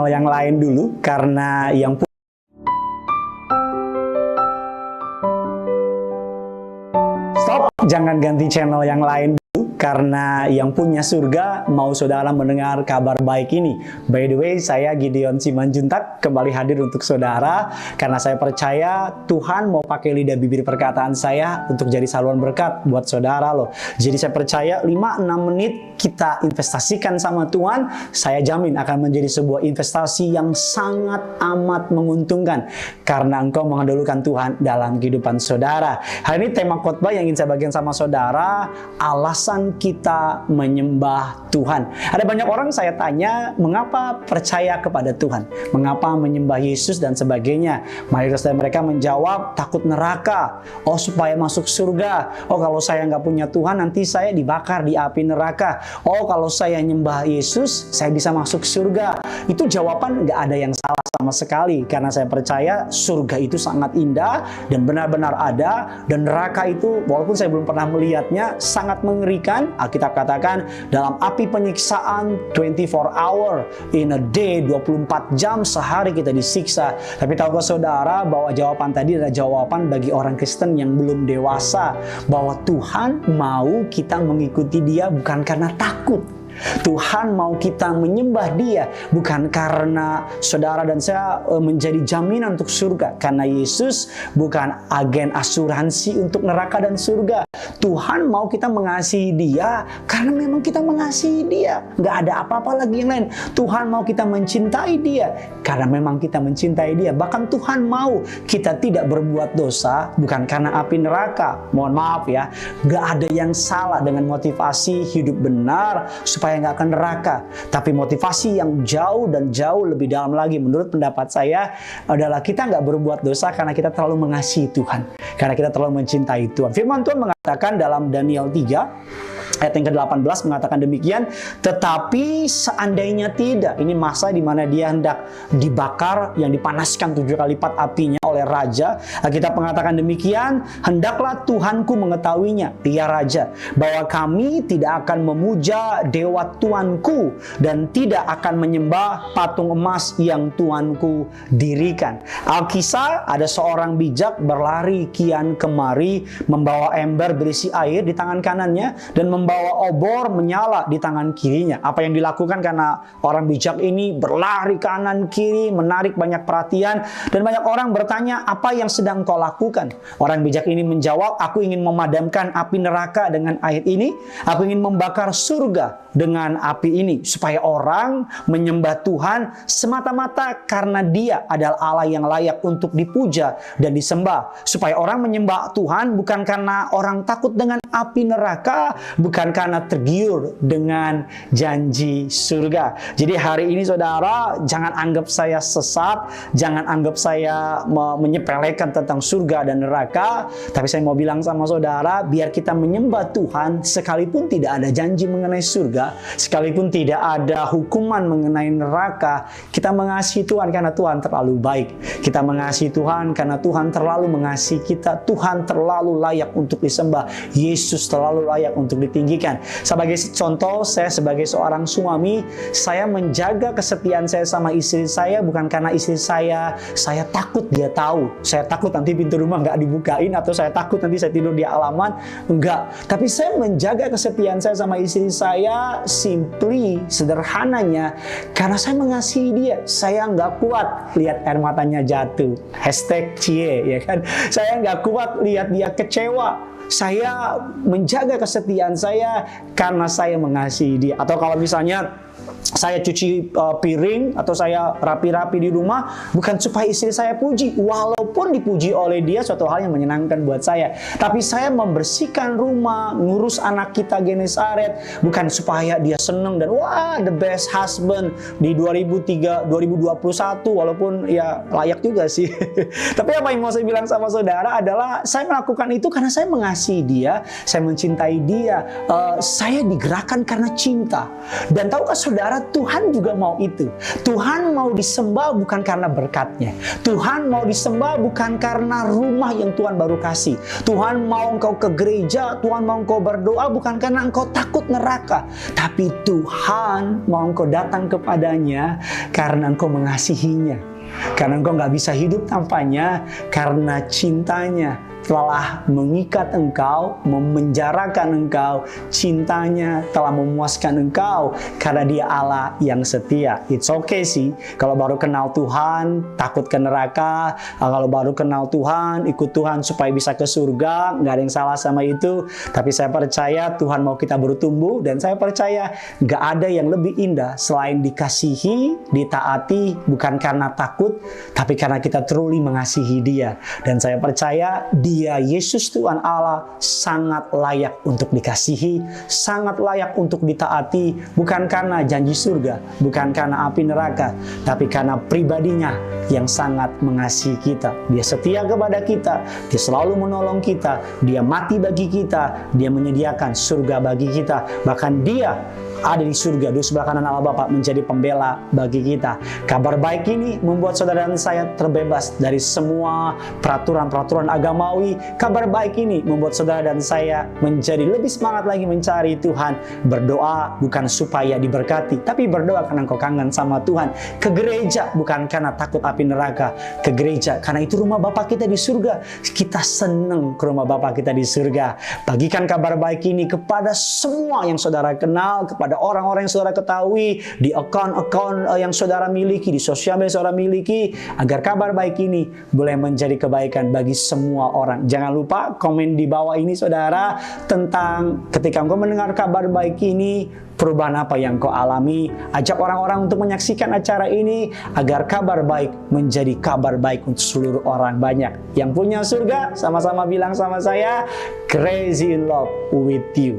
channel yang lain dulu, karena yang stop, jangan ganti channel yang lain dulu, karena yang punya surga mau saudara mendengar kabar baik ini. By the way, saya Gideon Simanjuntak kembali hadir untuk saudara, karena saya percaya Tuhan mau pakai lidah bibir perkataan saya untuk jadi saluran berkat buat saudara loh. Jadi saya percaya 5-6 menit kita investasikan sama Tuhan, saya jamin akan menjadi sebuah investasi yang sangat amat menguntungkan, karena engkau mengandalkan Tuhan dalam kehidupan saudara. Hari ini tema khotbah yang ingin saya bagikan sama saudara, alasan kita menyembah Tuhan. Ada banyak orang saya tanya, mengapa percaya kepada Tuhan? Mengapa menyembah Yesus dan sebagainya? Mayoritas dari mereka menjawab, takut neraka. Oh, supaya masuk surga. Oh, kalau saya nggak punya Tuhan, nanti saya dibakar di api neraka. Oh, kalau saya nyembah Yesus, saya bisa masuk surga. Itu jawaban nggak ada yang salah sama sekali. Karena saya percaya surga itu sangat indah dan benar-benar ada. Dan neraka itu, walaupun saya belum pernah melihatnya, sangat mengerikan. Alkitab katakan dalam api penyiksaan 24 hour in a day, 24 jam sehari kita disiksa. Tapi tahukah saudara bahwa jawaban tadi adalah jawaban bagi orang Kristen yang belum dewasa, bahwa Tuhan mau kita mengikuti Dia bukan karena takut. Tuhan mau kita menyembah Dia bukan karena saudara dan saya menjadi jaminan untuk surga, karena Yesus bukan agen asuransi untuk neraka dan surga. Tuhan mau kita mengasihi Dia karena memang kita mengasihi Dia, nggak ada apa-apa lagi yang lain. Tuhan mau kita mencintai Dia karena memang kita mencintai Dia. Bahkan Tuhan mau kita tidak berbuat dosa bukan karena api neraka. Mohon maaf ya, nggak ada yang salah dengan motivasi hidup benar supaya nggak akan neraka. Tapi motivasi yang jauh dan jauh lebih dalam lagi menurut pendapat saya adalah kita nggak berbuat dosa karena kita terlalu mengasihi Tuhan, karena kita terlalu mencintai Tuhan. Firman Tuhan mengatakan dalam Daniel 3 ayat yang ke-18 mengatakan demikian, tetapi seandainya tidak, ini masa di mana dia hendak dibakar yang dipanaskan 7 kali lipat apinya oleh raja. Kita mengatakan demikian, hendaklah Tuhanku mengetahuinya, dia raja, bahwa kami tidak akan memuja dewa Tuanku dan tidak akan menyembah patung emas yang Tuanku dirikan. Alkisah, ada seorang bijak berlari kian kemari membawa ember berisi air di tangan kanannya dan membawa obor menyala di tangan kirinya. Apa yang dilakukan karena orang bijak ini berlari kanan kiri, menarik banyak perhatian, dan banyak orang bertanya, apa yang sedang kau lakukan? Orang bijak ini menjawab, aku ingin memadamkan api neraka dengan air ini, aku ingin membakar surga dengan api ini, supaya orang menyembah Tuhan semata-mata karena Dia adalah Allah yang layak untuk dipuja dan disembah. Supaya orang menyembah Tuhan bukan karena orang takut dengan api neraka, bukan karena tergiur dengan janji surga. Jadi hari ini saudara, jangan anggap saya sesat, jangan anggap saya menyepelekan tentang surga dan neraka, tapi saya mau bilang sama saudara, biar kita menyembah Tuhan sekalipun tidak ada janji mengenai surga, sekalipun tidak ada hukuman mengenai neraka, kita mengasihi Tuhan karena Tuhan terlalu baik. Kita mengasihi Tuhan karena Tuhan terlalu mengasihi kita. Tuhan terlalu layak untuk disembah. Yesus terlalu layak untuk ditinggikan. Sebagai contoh, saya sebagai seorang suami, saya menjaga kesetiaan saya sama istri saya bukan karena istri saya takut dia tahu, saya takut nanti pintu rumah nggak dibukain, atau saya takut nanti saya tidur di halaman, enggak. Tapi saya menjaga kesetiaan saya sama istri saya simply, sederhananya, karena saya mengasihi dia. Saya nggak kuat lihat air matanya jatuh. Hashtag cie, ya kan? Saya nggak kuat lihat dia kecewa. Saya menjaga kesetiaan saya karena saya mengasihi dia. Atau kalau misalnya saya cuci piring atau saya rapi-rapi di rumah bukan supaya istri saya puji, walaupun dipuji oleh dia suatu hal yang menyenangkan buat saya, tapi saya membersihkan rumah, ngurus anak kita Genesaret bukan supaya dia seneng dan wah the best husband di 2021, walaupun ya layak juga sih. Tapi apa yang mau saya bilang sama saudara adalah saya melakukan itu karena saya mengasihi dia, saya mencintai dia, saya digerakkan karena cinta. Dan tahukah saudara, Tuhan juga mau itu. Tuhan mau disembah bukan karena berkatnya. Tuhan mau disembah bukan karena rumah yang Tuhan baru kasih. Tuhan mau engkau ke gereja, Tuhan mau engkau berdoa bukan karena engkau takut neraka. Tapi Tuhan mau engkau datang kepadanya karena engkau mengasihinya. Karena engkau nggak bisa hidup tanpanya, karena cintanya telah mengikat engkau, memenjarakan engkau, cintanya telah memuaskan engkau, karena Dia Allah yang setia. It's okay sih, kalau baru kenal Tuhan, takut ke neraka, kalau baru kenal Tuhan, ikut Tuhan supaya bisa ke surga, nggak ada yang salah sama itu. Tapi saya percaya Tuhan mau kita bertumbuh, dan saya percaya nggak ada yang lebih indah selain dikasihi, ditaati, bukan karena takut, tapi karena kita truly mengasihi Dia. Dan saya percaya Dia, Yesus Tuhan Allah, sangat layak untuk dikasihi, sangat layak untuk ditaati, bukan karena janji surga, bukan karena api neraka, tapi karena pribadinya yang sangat mengasihi kita. Dia setia kepada kita, Dia selalu menolong kita, Dia mati bagi kita, Dia menyediakan surga bagi kita. Bahkan Dia ada di surga, di sebelah kanan Allah Bapa, menjadi pembela bagi kita. Kabar baik ini membuat saudara dan saya terbebas dari semua peraturan-peraturan agamawi. Kabar baik ini membuat saudara dan saya menjadi lebih semangat lagi mencari Tuhan. Berdoa bukan supaya diberkati, tapi berdoa karena engkau kangen sama Tuhan. Ke gereja bukan karena takut api neraka. Ke gereja karena itu rumah Bapa kita di surga. Kita senang ke rumah Bapa kita di surga. Bagikan kabar baik ini kepada semua yang saudara kenal, kepada orang-orang yang saudara ketahui, di akun-akun yang saudara miliki, di sosial media saudara miliki, agar kabar baik ini boleh menjadi kebaikan bagi semua orang. Jangan lupa komen di bawah ini saudara tentang ketika engkau mendengar kabar baik ini, perubahan apa yang kau alami. Ajak orang-orang untuk menyaksikan acara ini agar kabar baik menjadi kabar baik untuk seluruh orang banyak. Yang punya surga sama-sama bilang sama saya, crazy in love with you.